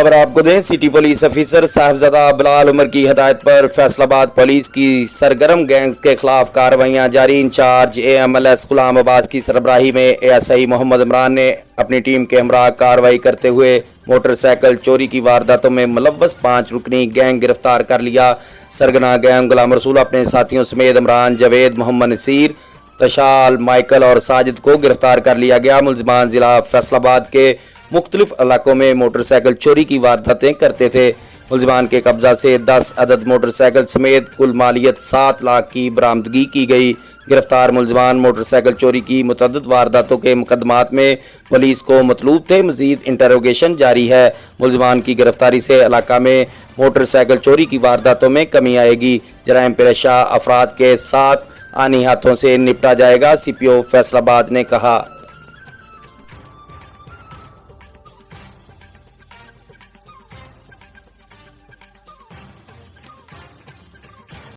खबर आपको दें, city police officer Sahibzada Bilal Umar की हदायत पर फैसलाबाद पुलिस की सरगर्म गैंग्स के खिलाफ कार्रवाइयां जारी। इंचार्ज AMLS गुलाम अब्बास की सरबराही में ASI मोहम्मद इमरान ने अपनी टीम के हमरा कार्रवाई करते हुए मोटरसाइकिल चोरी की वारदातों में मुलव्वस 5 रुकनी गैंग गिरफ्तार कर लिया। सरगना गैंग गुलाम रसूल अपने साथियों समेत इमरान, जावेद, मोहम्मद नसीर, तशाल, माइकल और साजिद को गिरफ्तार कर लिया गया। मुलजमान जिला फैसलाबाद के मुख्तलिफ इलाकों में मोटरसाइकिल चोरी की वारदातें करते थे। मुलजमान के कब्जा से 10 अदद मोटरसाइकिल समेत कुल मालियत 7 लाख की बरामदगी की गई। गिरफ्तार मुलजमान मोटरसाइकिल चोरी की मुतअद्दिद वारदातों के मुकदमात में पुलिस को मतलूब थे। मजीद इंटरोगेशन जारी है। मुलजमान की गिरफ्तारी से इलाका में मोटरसाइकिल चोरी की वारदातों में कमी आएगी। जराइम पेशा अफराद के साथ आनी हाथों से निपटा जाएगा, CPO फैसलाबाद ने कहा।